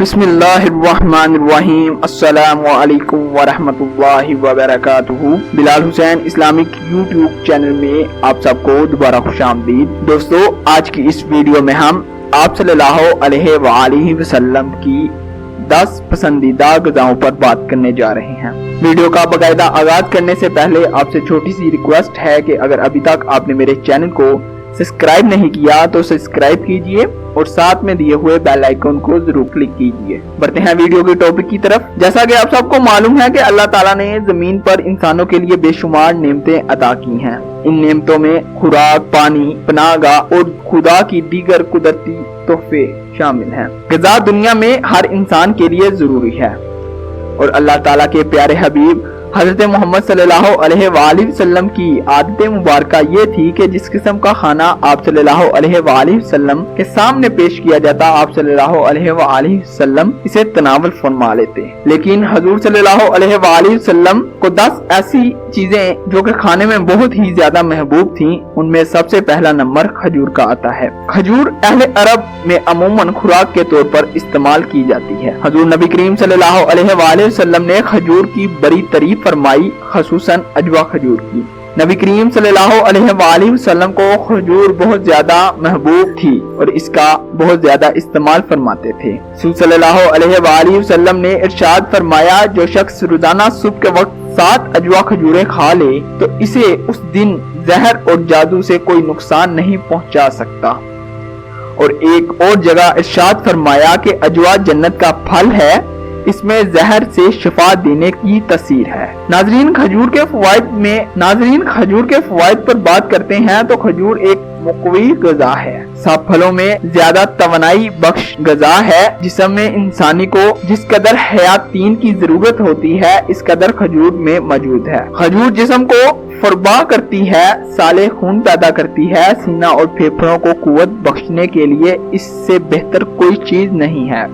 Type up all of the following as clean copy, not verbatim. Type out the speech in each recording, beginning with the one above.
بسم اللہ الرحمن الرحیم، السلام علیکم ورحمۃ اللہ وبرکاتہ۔ بلال حسین اسلامک یوٹیوب چینل میں آپ سب کو دوبارہ خوش آمدید۔ دوستو، آج کی اس ویڈیو میں ہم آپ صلی اللہ علیہ وآلہ وسلم کی 10 پسندیدہ غذاؤں پر بات کرنے جا رہے ہیں۔ ویڈیو کا باقاعدہ آغاز کرنے سے پہلے آپ سے چھوٹی سی ریکویسٹ ہے کہ اگر ابھی تک آپ نے میرے چینل کو سبسکرائب نہیں کیا تو سبسکرائب کیجئے اور ساتھ میں دیے ہوئے بیل آئیکن کو ضرور کلک کیجئے۔ بڑھتے ہیں ویڈیو کے ٹاپک کی طرف۔ جیسا کہ آپ سب کو معلوم ہے کہ اللہ تعالیٰ نے زمین پر انسانوں کے لیے بے شمار نعمتیں عطا کی ہیں۔ ان نعمتوں میں خوراک، پانی، پناہ گاہ اور خدا کی دیگر قدرتی تحفے شامل ہیں۔ غذا دنیا میں ہر انسان کے لیے ضروری ہے اور اللہ تعالیٰ کے پیارے حبیب حضرت محمد صلی اللہ علیہ وآلہ وسلم کی عادت مبارکہ یہ تھی کہ جس قسم کا کھانا آپ صلی اللہ علیہ وآلہ وسلم کے سامنے پیش کیا جاتا، آپ صلی اللہ علیہ وآلہ وسلم اسے تناول فرما لیتے۔ لیکن حضور صلی اللہ علیہ وآلہ وسلم کو 10 ایسی چیزیں جو کہ کھانے میں بہت ہی زیادہ محبوب تھیں، ان میں سب سے پہلا نمبر کھجور کا آتا ہے۔ کھجور اہل عرب میں عموماً خوراک کے طور پر استعمال کی جاتی ہے۔ حضور نبی کریم صلی اللہ علیہ وآلہ وسلم نے کھجور کی بڑی تعریف فرمائی، خصوصاً عجوا کھجور کی۔ نبی کریم صلی اللہ علیہ وآلہ وسلم کو کھجور بہت زیادہ محبوب تھی اور اس کا بہت زیادہ استعمال فرماتے تھے۔ رسول صلی اللہ علیہ وآلہ وسلم نے ارشاد فرمایا، جو شخص روزانہ صبح کے وقت 7 عجوا کھجوریں کھا لے تو اسے اس دن زہر اور جادو سے کوئی نقصان نہیں پہنچا سکتا۔ اور ایک اور جگہ ارشاد فرمایا کہ عجوا جنت کا پھل ہے، اس میں زہر سے شفا دینے کی تاثیر ہے۔ ناظرین، کھجور کے فوائد پر بات کرتے ہیں تو کھجور ایک مقوی غذا ہے۔ سب پھلوں میں زیادہ توانائی بخش غذا ہے۔ جسم میں انسانی کو جس قدر حیاتین کی ضرورت ہوتی ہے، اس قدر کھجور میں موجود ہے۔ کھجور جسم کو فربا کرتی ہے، سالے خون پیدا کرتی ہے، سینہ اور پھیپھڑوں کو قوت بخشنے کے لیے اس سے بہتر کوئی چیز نہیں ہے۔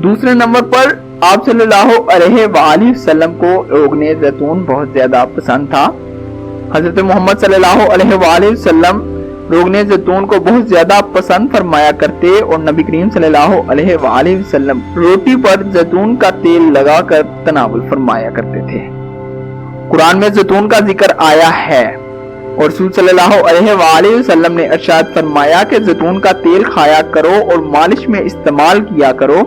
دوسرے نمبر پر آپ صلی اللہ علیہ وآلہ وسلم کو روغن زیتون بہت زیادہ پسند تھا۔ حضرت محمد صلی اللہ علیہ وآلہ وسلم روغن زیتون کو بہت زیادہ پسند فرمایا کرتے اور نبی کریم صلی اللہ علیہ وآلہ وسلم روٹی پر زیتون کا تیل لگا کر تناول فرمایا کرتے تھے۔ قرآن میں زیتون کا ذکر آیا ہے اور رسول صلی اللہ علیہ وآلہ وسلم نے ارشاد فرمایا کہ زیتون کا تیل کھایا کرو اور مالش میں استعمال کیا کرو،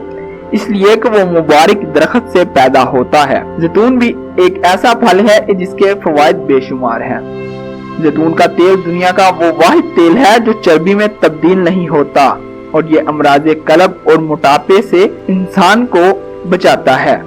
اس لیے کہ وہ مبارک درخت سے پیدا ہوتا ہے۔ زیتون بھی ایک ایسا پھل ہے جس کے فوائد بے شمار ہیں۔ زیتون کا تیل دنیا کا وہ واحد تیل ہے جو چربی میں تبدیل نہیں ہوتا اور یہ امراض قلب اور موٹاپے سے انسان کو بچاتا ہے۔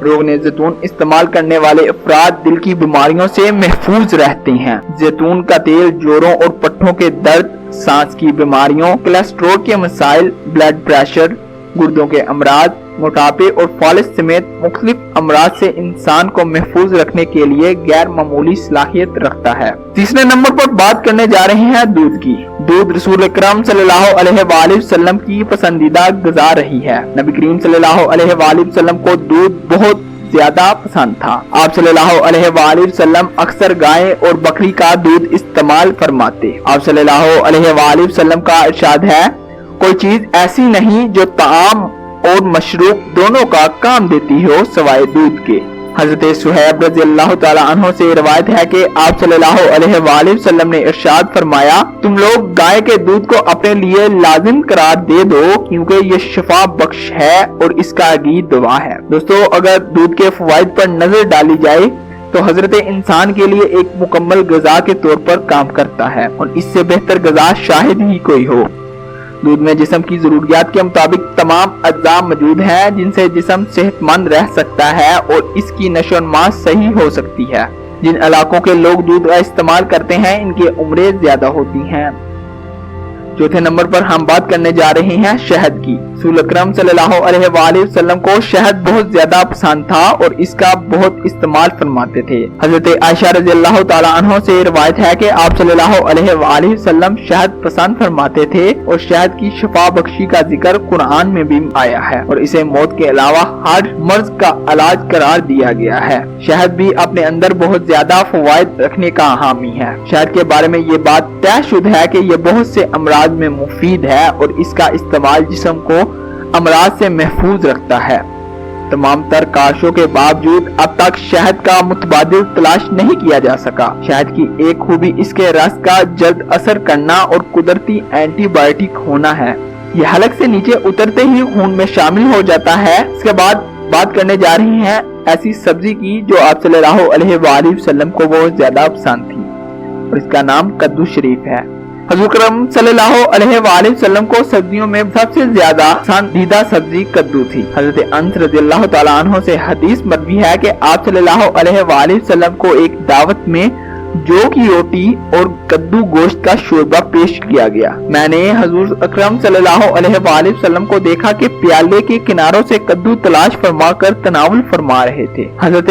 روغن زیتون استعمال کرنے والے افراد دل کی بیماریوں سے محفوظ رہتے ہیں۔ زیتون کا تیل جوڑوں اور پٹھوں کے درد، سانس کی بیماریوں، کولیسٹرول کے مسائل، بلڈ پریشر، گردوں کے امراض، موٹاپے اور فالج سمیت مختلف امراض سے انسان کو محفوظ رکھنے کے لیے غیر معمولی صلاحیت رکھتا ہے۔ تیسرے نمبر پر بات کرنے جا رہے ہیں دودھ کی۔ دودھ رسول اکرم صلی اللہ علیہ وآلہ وسلم کی پسندیدہ غذا رہی ہے۔ نبی کریم صلی اللہ علیہ وآلہ وسلم کو دودھ بہت زیادہ پسند تھا۔ آپ صلی اللہ علیہ وآلہ وسلم اکثر گائے اور بکری کا دودھ استعمال فرماتے۔ آپ صلی اللہ علیہ وآلہ وسلم کا ارشاد ہے، کوئی چیز ایسی نہیں جو طعام اور مشروب دونوں کا کام دیتی ہو سوائے دودھ کے۔ حضرت صہیب رضی اللہ تعالی عنہ سے روایت ہے کہ آپ صلی اللہ علیہ وآلہ وسلم نے ارشاد فرمایا، تم لوگ گائے کے دودھ کو اپنے لیے لازم قرار دے دو کیونکہ یہ شفا بخش ہے اور اس کا عقید دوا ہے۔ دوستو، اگر دودھ کے فوائد پر نظر ڈالی جائے تو حضرت انسان کے لیے ایک مکمل غذا کے طور پر کام کرتا ہے اور اس سے بہتر غذا شاید ہی کوئی ہو۔ دودھ میں جسم کی ضروریات کے مطابق تمام اجزاء موجود ہیں جن سے جسم صحت مند رہ سکتا ہے اور اس کی نشو و نما صحیح ہو سکتی ہے۔ جن علاقوں کے لوگ دودھ کا استعمال کرتے ہیں ان کی عمریں زیادہ ہوتی ہیں۔ چوتھے نمبر پر ہم بات کرنے جا رہے ہیں شہد کی۔ رسول اکرم صلی اللہ علیہ وآلہ وسلم کو شہد بہت زیادہ پسند تھا اور اس کا بہت استعمال فرماتے تھے۔ حضرت عائشہ رضی اللہ تعالی عنہ سے روایت ہے کہ آپ صلی اللہ علیہ وآلہ وسلم شہد پسند فرماتے تھے اور شہد کی شفا بخشی کا ذکر قرآن میں بھی آیا ہے اور اسے موت کے علاوہ ہر مرض کا علاج قرار دیا گیا ہے۔ شہد بھی اپنے اندر بہت زیادہ فوائد رکھنے کا حامی ہے۔ شہد کے بارے میں یہ بات طے شدہ ہے کہ یہ بہت سے امراض میں مفید ہے اور اس کا استعمال جسم کو امراض سے محفوظ رکھتا ہے۔ تمام تر کاشوں کے باوجود اب تک شہد کا متبادل تلاش نہیں کیا جا سکا۔ شہد کی ایک خوبی اس کے رس کا جلد اثر کرنا اور قدرتی اینٹی بائیوٹک ہونا ہے۔ یہ حلق سے نیچے اترتے ہی خون میں شامل ہو جاتا ہے۔ اس کے بعد بات کرنے جا رہی ہیں ایسی سبزی کی جو آپ صلی اللہ علیہ وآلہ وسلم کو بہت زیادہ پسند تھی، اور اس کا نام کدو شریف ہے۔ حضور اکرم صلی اللہ علیہ وآلہ وسلم کو سبزیوں میں سب سے زیادہ پسندیدہ سبزی کدو تھی۔ حضرت انس رضی اللہ تعالیٰ عنہ سے حدیث مروی ہے کہ آپ صلی اللہ علیہ وآلہ وسلم کو ایک دعوت میں جو کی روٹی اور کدو گوشت کا شوربہ پیش کیا گیا۔ میں نے حضور اکرم صلی اللہ علیہ وآلہ وسلم کو دیکھا کہ پیالے کے کناروں سے کدو تلاش فرما کر تناول فرما رہے تھے۔ حضرت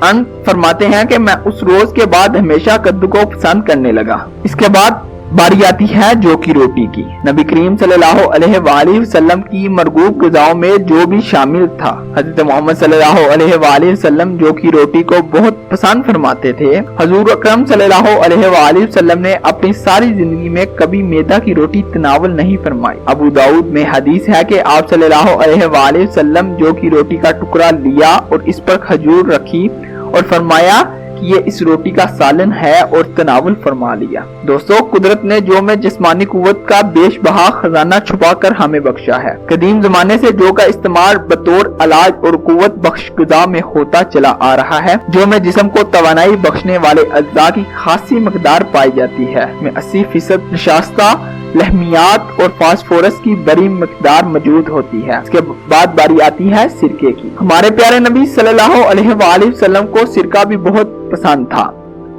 انس فرماتے ہیں کہ میں اس روز کے بعد ہمیشہ کدو کو پسند کرنے لگا۔ اس کے بعد باری آتی ہے جو کی روٹی کی۔ نبی کریم صلی اللہ علیہ وآلہ وسلم کی مرغوب غذاؤں میں جو بھی شامل تھا۔ حضرت محمد صلی اللہ علیہ وآلہ وسلم جو کی روٹی کو بہت پسند فرماتے تھے۔ حضور اکرم صلی اللہ علیہ وآلہ وسلم نے اپنی ساری زندگی میں کبھی میدا کی روٹی تناول نہیں فرمائی۔ ابو داؤد میں حدیث ہے کہ آپ صلی اللہ علیہ وآلہ وسلم جو کی روٹی کا ٹکڑا لیا اور اس پر کھجور رکھی اور فرمایا کہ یہ اس روٹی کا سالن ہے اور تناول فرما لیا۔ دوستو، قدرت نے جو میں جسمانی قوت کا بیش بہا خزانہ چھپا کر ہمیں بخشا ہے۔ قدیم زمانے سے جو کا استعمال بطور علاج اور قوت بخش غذا میں ہوتا چلا آ رہا ہے۔ جو میں جسم کو توانائی بخشنے والے اجزاء کی خاصی مقدار پائی جاتی ہے، میں 80% نشاستہ لحمیات اور فاسفورس کی بڑی مقدار موجود ہوتی ہے۔ اس کے بعد باری آتی ہے سرکے کی۔ ہمارے پیارے نبی صلی اللہ علیہ وآلہ وسلم کو سرکہ بھی بہت پسند تھا۔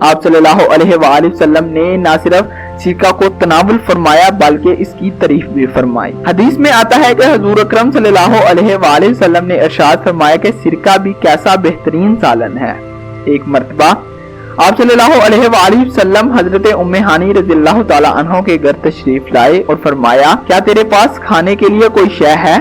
آپ صلی اللہ علیہ وآلہ وسلم نے نہ صرف سرکہ کو تناول فرمایا بلکہ اس کی تعریف بھی فرمائی۔ حدیث میں آتا ہے کہ حضور اکرم صلی اللہ علیہ وآلہ وسلم نے ارشاد فرمایا کہ سرکہ بھی کیسا بہترین سالن ہے۔ ایک مرتبہ آپ صلی اللہ علیہ وآلہ وسلم حضرت ام ہانی رضی اللہ تعالی عنہ کے گھر تشریف لائے اور فرمایا، کیا تیرے پاس کھانے کے لیے کوئی شے ہے؟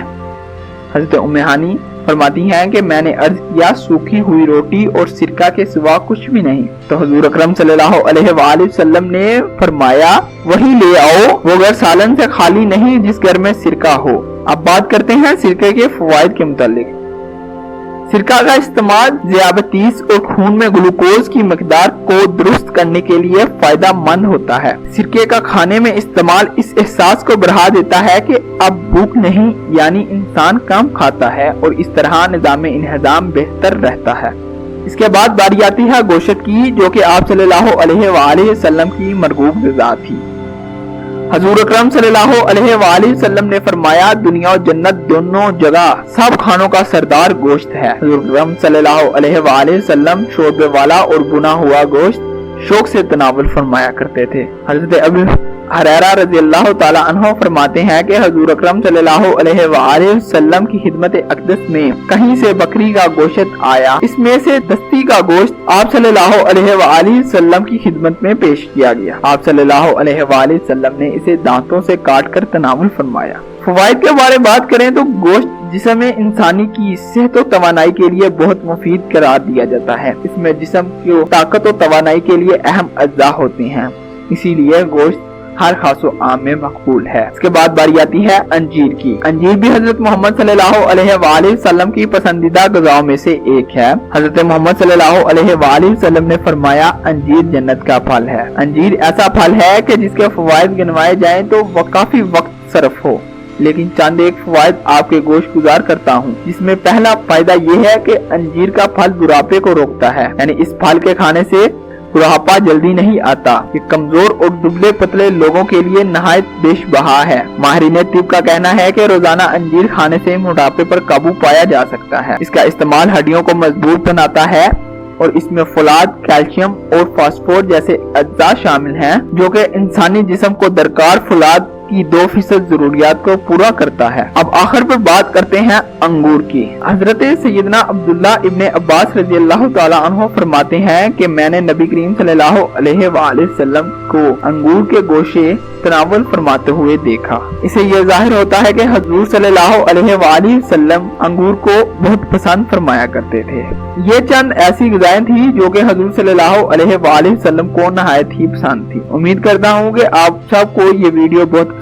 حضرت ام ہانی فرماتی ہیں کہ میں نے عرض کیا، سوکھی ہوئی روٹی اور سرکہ کے سوا کچھ بھی نہیں۔ تو حضور اکرم صلی اللہ علیہ وآلہ وسلم نے فرمایا، وہی لے آؤ، وہ گھر سالن سے خالی نہیں جس گھر میں سرکہ ہو۔ اب بات کرتے ہیں سرکے کے فوائد کے متعلق۔ سرکہ کا استعمال ذیابیطس اور خون میں گلوکوز کی مقدار کو درست کرنے کے لیے فائدہ مند ہوتا ہے۔ سرکے کا کھانے میں استعمال اس احساس کو بڑھا دیتا ہے کہ اب بھوک نہیں، یعنی انسان کم کھاتا ہے اور اس طرح نظام انہضام بہتر رہتا ہے۔ اس کے بعد باری آتی ہے گوشت کی، جو کہ آپ صلی اللہ علیہ وآلہ وسلم کی مرغوب غذا تھی۔ حضور اکرم صلی اللہ علیہ وآلہ وسلم نے فرمایا، دنیا و جنت دونوں جگہ سب کھانوں کا سردار گوشت ہے۔ حضور اکرم صلی اللہ علیہ وآلہ وسلم شوربے والا اور بنا ہوا گوشت شوق سے تناول فرمایا کرتے تھے۔ حضرت ابو ہریرہ رضی اللہ تعالی عنہ فرماتے ہیں کہ حضور اکرم صلی اللہ علیہ وآلہ وسلم کی خدمت اقدس میں کہیں سے بکری کا گوشت آیا، اس میں سے دستی کا گوشت آپ صلی اللہ علیہ وآلہ وسلم کی خدمت میں پیش کیا گیا۔ آپ صلی اللہ علیہ وآلہ وسلم نے اسے دانتوں سے کاٹ کر تناول فرمایا۔ فوائد کے بارے بات کریں تو گوشت جسم انسانی کی صحت و توانائی کے لیے بہت مفید قرار دیا جاتا ہے۔ اس میں جسم کی طاقت و توانائی کے لیے اہم اجزاء ہوتے ہیں، اسی لیے گوشت ہر خاص و عام میں مقبول ہے۔ اس کے بعد باری آتی ہے انجیر کی۔ انجیر بھی حضرت محمد صلی اللہ علیہ وآلہ وسلم کی پسندیدہ غذاؤں میں سے ایک ہے۔ حضرت محمد صلی اللہ علیہ وآلہ وسلم نے فرمایا، انجیر جنت کا پھل ہے۔ انجیر ایسا پھل ہے کہ جس کے فوائد گنوائے جائیں تو وہ کافی وقت صرف ہو، لیکن چند ایک فوائد آپ کے گوش گزار کرتا ہوں، جس میں پہلا فائدہ یہ ہے کہ انجیر کا پھل بڑھاپے کو روکتا ہے، یعنی اس پھل کے کھانے سے بڑھاپا جلدی نہیں آتا۔ یہ کمزور اور دبلے پتلے لوگوں کے لیے نہایت بیش بہا ہے۔ ماہرین طب کا کہنا ہے کہ روزانہ انجیر کھانے سے موٹاپے پر قابو پایا جا سکتا ہے۔ اس کا استعمال ہڈیوں کو مضبوط بناتا ہے اور اس میں فولاد، کیلشیم اور فاسفور جیسے اجزاء شامل ہیں، جو کہ انسانی جسم کو درکار فولاد کی 2% ضروریات کو پورا کرتا ہے۔ اب آخر پر بات کرتے ہیں انگور کی۔ حضرت سیدنا عبداللہ ابن عباس رضی اللہ تعالی عنہ فرماتے ہیں کہ میں نے نبی کریم صلی اللہ علیہ وآلہ وسلم کو انگور کے گوشے تناول فرماتے ہوئے دیکھا۔ اسے یہ ظاہر ہوتا ہے کہ حضور صلی اللہ علیہ وآلہ وسلم انگور کو بہت پسند فرمایا کرتے تھے۔ یہ چند ایسی غذائیں تھیں جو کہ حضور صلی اللہ علیہ وآلہ وسلم کو نہایت ہی پسند تھی۔ امید کرتا ہوں کہ آپ سب کو یہ ویڈیو بہت